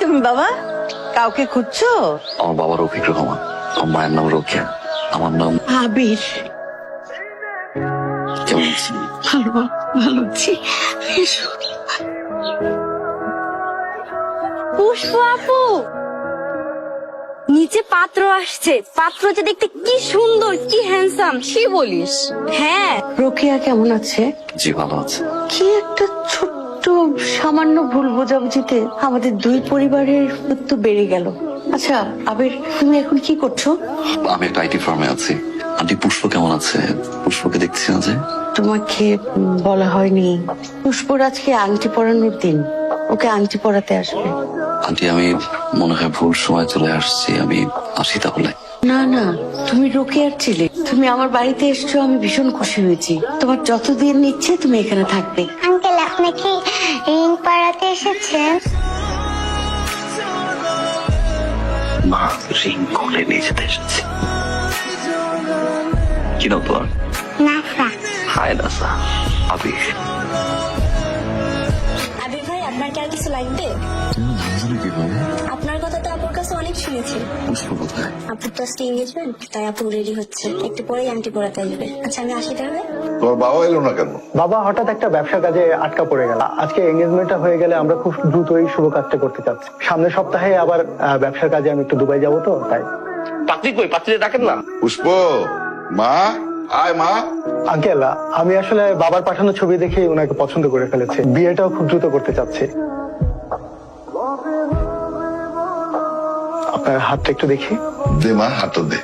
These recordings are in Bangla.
তুমি বাবা? কাউকে খুঁজছো? আমার বাবা রফিক রহমান, আমার মায়ের নাম রোকেয়া, আমার নাম আবির। কেমন আছি? ভালো ভালো আছি। এসো। পুষ্প আপু, নিচে পাত্র আসছে। পাত্রটা দেখতে কি সুন্দর, কি হ্যান্ডসাম। কি বলিস? হ্যাঁ। রোকেয়া কেমন আছে? জি ভালো আছে। কি একটা ছোট্ট সামান্য ভুল বোঝাবুঝিতে আমাদের দুই পরিবারের মৃত্যু বেড়ে গেল। আচ্ছা আবির, তুমি এখন কি করছো? আমি একটা আইটি ফার্মে আছি। আন্টি পুষ্প কেমন আছে? পুষ্পকে দেখছি না যে। তোমাকে বলা হয়নি, পুষ্পর আজকে আংটি পরানোর দিন, ওকে আংটি পরাতে আসবে। আন্টি আমি মনে হয় ভুল সময় চলে আসছি, আমি আসি তাহলে। না না, তুমি রোকেয়ার ছেলে, তুমি আমার বাড়িতে এসছো, আমি ভীষণ খুশি হয়েছি। তোমার যতদিন ইচ্ছে তুমি এখানে থাকবে। আঙ্কেল, আপনি কি রিং পাড়াতে এসেছেন? মা রিং করে নিয়ে যেতে এসেছি। কি নাম তোমার? নাফা। High NASA. আবির। আবির ভাই, আপনার কি আর কিছু লাগবে? তুমি নাম জানো কিভাবে? আপনার কথা তো আপুর কাছে অনেক শুনেছি। পুষ্প কোথায়? আপুর তো আজকে এঙ্গেজমেন্ট, তাই আপু রেডি হচ্ছে, একটু পরেই আংটি পরাতে আসবে। আচ্ছা আমি আসি তাহলে। তোমার বাবা এলো না কেন? বাবা হঠাৎ একটা ব্যবসা কাজে আটকা পড়ে গেল। আজকে এঙ্গেজমেন্টটা হয়ে গেলে আমরা খুব দ্রুতই শুভ কাজটা করতে চাচ্ছি। সামনের সপ্তাহে আবার ব্যবসার কাজে আমি একটু দুবাই যাবো, তো তাই। পাত্রী কই? পাত্রীরে ডাকেন না। পুষ্প, মা আয় মা। আঙ্কেল, আমি আসলে বাবার পাঠানো ছবি দেখে ওনাকে পছন্দ করে ফেলেছি। বিয়েটাও খুব দ্রুত করতে চাচ্ছি। আপনার হাতটা একটু দেখি। দে মা, হাতটা দে।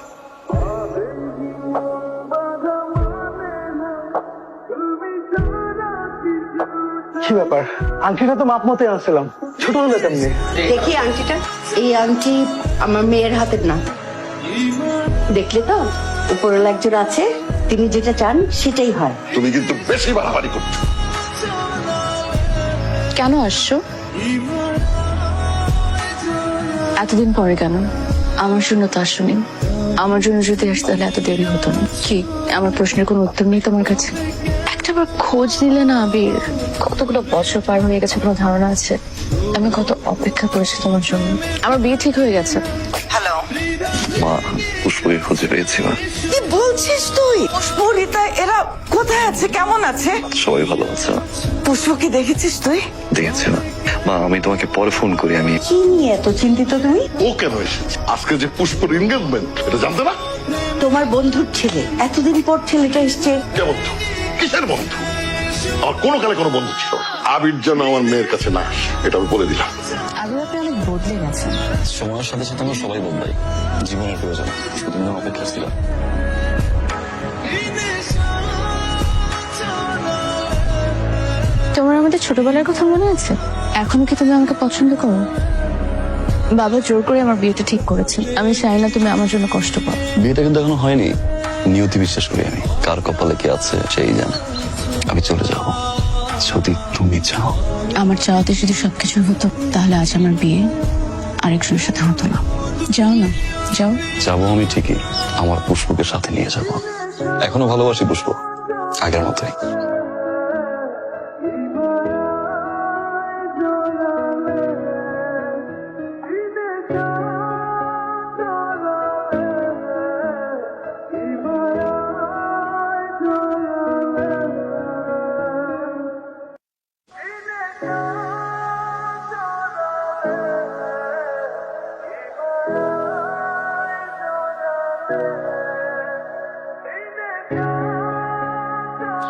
কি ব্যাপার, আংটিটা তো মাপ মতো আনছিলাম, ছোট হলে তেমনি। দেখি আংটিটা। এই আংটি আমার মেয়ের হাতের না, দেখলে তো উপরওয়ালা একজন আছে, তিনি যেটা চান সেটাই হয়। তুমি কিন্তু বেশি বাড়াবাড়ি করছো। কেন আসছো? এতদিন পরে কেন? আমার জন্য তো আসনি। আমার জন্য যদি আসতে তাহলে এত দেরি হতো না। কি আমার প্রশ্নের কোনো উত্তর নেই তোমার কাছে? একটাবার খোঁজ নিলে না আবির? কতগুলো বছর পার হয়ে গেছে, কোনো ধারণা আছে আমি কত অপেক্ষা করেছি তোমার জন্য? আমার বিয়ে ঠিক হয়ে গেছে। হ্যালো, মা পুষ্পকে খুঁজে পেয়েছি মা। কি বলছিস তুই? পুষ্পরিতা এরা কোথায় আছে, কেমন আছে? সবাই ভালো আছে মা। পুষ্পকে দেখেছিস তুই? দেখেছি মা। মা আমি তোমাকে পরে ফোন করি। আমি কি নিয়ে এত চিন্তিত তুমি? ও কেন এসেছে? আজকে যে পুষ্পর এনগেজমেন্ট, এটা জানতে না? তোমার বন্ধুর ছেলে, এতদিন পর ছেলেটা এসছে। কে বন্ধু? কিসের বন্ধু? আমার কোনো কালে কোনো বন্ধু ছিল না। আবির যেন আমার মেয়ের কাছে না আসে, এটা আমি বলে দিলাম। আবির আপনি অনেক বদলে গেছেন। সময়ের সাথে সাথে আমরা সবাই বদলাই। জীবনের প্রয়োজন সেদিন অপেক্ষা ছিল। তোমার আমাদের ছোটবেলার কথা মনে আছে? এখনো কি তুমি আমাকে পছন্দ করো? বাবা জোর করে আমার বিয়েটা ঠিক করেছে। আমি চাই না তুমি আমার জন্য কষ্ট পাও। বিয়েটা কিন্তু এখনো হয়নি। নিয়তি বিশ্বাস করি আমি। কার কপালে কি আছে সেই জানে। আমি চলে যাব যদি তুমি চাও। আমার চাওয়াতে যদি সবকিছু হতো তাহলে আজ আমার বিয়ে আরেকজনের সাথে হতো না। যাও না, যাও। যাবো আমি ঠিকই, আমার পুষ্পকে সাথে নিয়ে যাব। এখনো ভালোবাসি পুষ্প, আগের মতোই।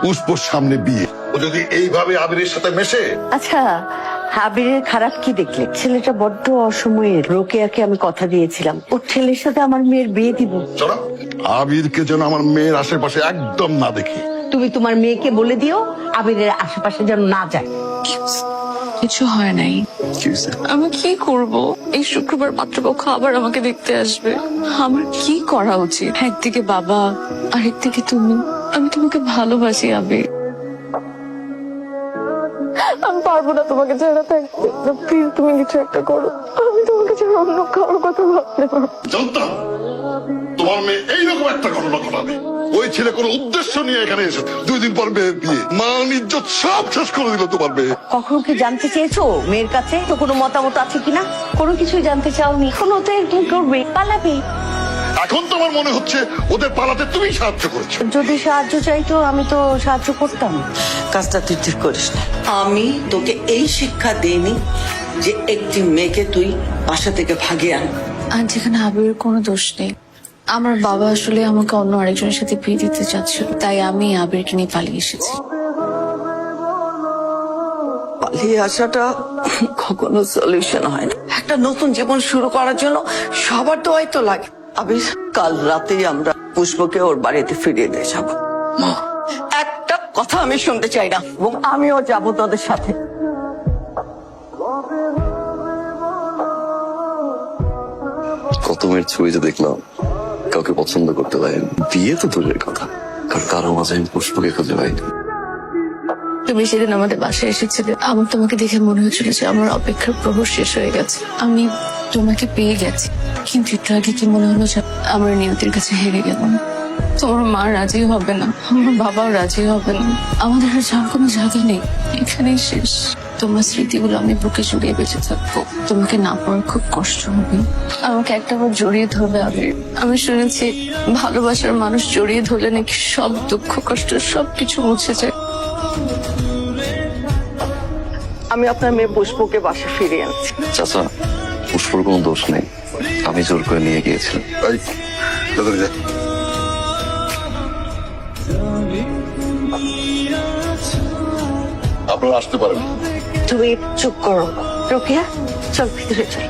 পুষ্পর সামনে বিয়ে, ও যদি এইভাবে আবিরের সাথে মেশে। আচ্ছা, আবিরের খারাপ কি দেখলে? ছেলেটা বড্ড অসময়ের। রোকেয়াকে আমি কথা দিয়েছিলাম ওর ছেলের সাথে আমার মেয়ের বিয়ে দিব। চলো, আবিরকে যেন আমার মেয়ের আশেপাশে একদম না দেখি। তুমি তোমার মেয়েকে বলে দিও আবিরের আশেপাশে যেন না যায়। কিছু হয় নাই। কি হয়েছে? আমি কি করব? এই শুক্রবার পাত্রপক্ষ আবার আমাকে দেখতে আসবে। আমার কি করা উচিত? একদিকে বাবা, আরেকদিকে তুমি। আমি তোমাকে ভালোবাসি আবির। আমি পারবো না তোমাকে ছাড়া থাকতে। প্লিজ তুমি কিছু একটা করো। আমি তোমাকে ছাড়া অন্য কারোর কথা ভাবতে পারবো। জানতাম তোমার মেয়ে এইরকম একটা ঘটনা ঘটাবে। ওই ছেলে কোনো উদ্দেশ্য নিয়ে এখানে এসে 2 দিন পর মেয়ের বিয়ে, মান ইজ্জত সব শেষ করে দিল তোমার মেয়ে। কখনো কি জানতে চেয়েছো মেয়ের কাছে তো কোনো মতামত আছে কিনা? কোনো কিছুই জানতে চাওনি। এখনো তো এরকম করবে, পালাবে। এখন তোমার মনে হচ্ছে ওদের পালাতে তুমি সাহায্য করেছো। যদি সাহায্য চাইতো আমি তো সাহায্য করতাম। কাজটা তুই ঠিক করিস না। আমি তোকে এই শিক্ষা দেইনি যে একটি মেয়েকে তুই বাসা থেকে ভাগিয়ে আন। আর যেখানে আবিরের কোনো দোষ নেই। আমার বাবা আসলে আমাকে অন্য আরেকজনের সাথে বিয়ে দিতে চাচ্ছিল, তাই আমি আবিরকে নিয়ে পালিয়ে এসেছি। পালিয়ে আসাটা কখনো সলিউশন হয় না। একটা নতুন জীবন শুরু করার জন্য সবার তো হয়তো লাগে। আবির, কাল রাতেই আমরা পুষ্পকে ওর বাড়িতে ফিরিয়ে দিয়ে যাবো। একটা কথা আমি শুনতে চাই না, এবং আমিও যাবো তোদের সাথে। কত মেয়ের ছবি যে দেখলাম, কাউকে পছন্দ করতে পারি বিয়ে তো দূরের কথা, কারণ কারো মাঝে আমি পুষ্পকে খুঁজে পাইনি। তুমি সেদিন আমাদের বাসায় এসেছিলে, আমার তোমাকে দেখে মনে হচ্ছিল যে আমার অপেক্ষার প্রহর শেষ হয়ে গেছে। আমি তোমাকে পেয়ে গেছি, কিন্তু একটু আগে কি মনে হলো যে আমার নিয়তির কাছে হেরে গেলাম। তোমার মা রাজি হবে না, আমার বাবাও রাজি হবে না, আমাদের আর যাওয়ার কোনো জায়গা নেই, এখানেই শেষ। তোমার স্মৃতিগুলো আমি বুকে জড়িয়ে বেঁচে থাকবো, তোমাকে না পাওয়ার খুব কষ্ট হবে। আমাকে একটাবার জড়িয়ে ধরবে আবির। আমি শুনেছি ভালোবাসার মানুষ জড়িয়ে ধরলে নাকি সব দুঃখ কষ্ট সবকিছু মুছে যায়। আমি আপনার মেয়ে পুষ্পকে বাসা ফিরিয়ে আনছি। চাচা, পুষ্পর কোনো দোষ নেই, আমি জোর করে নিয়ে গিয়েছিলাম। এই, ভেতরে যা। আপনারা আসতে পারেন। তুমি চুপ করো রোকেয়া, চল ভিতরে চল।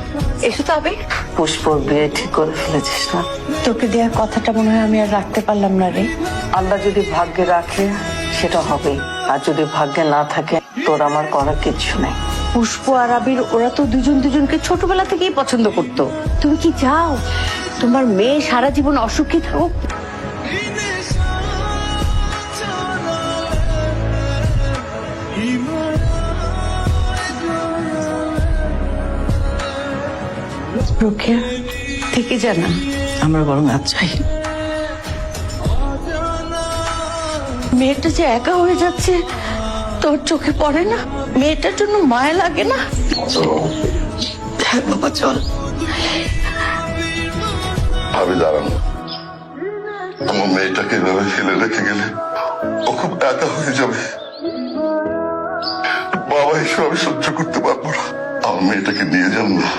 এসো তো আবে। পুষ্পর বিয়ে ঠিক করে ফেলেছিস না? তোকে দেওয়ার কথাটা মনে হয় আমি আর রাখতে পারলাম না রে। আল্লাহ যদি ভাগ্যে রাখে সেটা হবেই, আর যদি ভাগ্যে না থাকে তোর আমার করার কিচ্ছু নেই। পুষ্প আর আবির ওরা তো দুজন দুজনকে ছোটবেলা থেকেই পছন্দ করতো। তুমি কি চাও তোমার মেয়ে সারা জীবন অসুখী থাকুক? রোকেয়া থেকে জানা আমরা বরং আজ চাই। মেয়েটা যে একা হয়ে যাচ্ছে তোর চোখে পড়ে না? মেয়েটার জন্য মায়া লাগে না? হ্যাঁ বাবা, চল। ভাবি দাঁড়ান, আমার মেয়েটাকে এভাবে ফেলে রেখে গেলে ও খুব একা হয়ে যাবে। বাবা হিসেবে আমি সহ্য করতে পারবো না। আমার মেয়েটাকে নিয়ে যান না।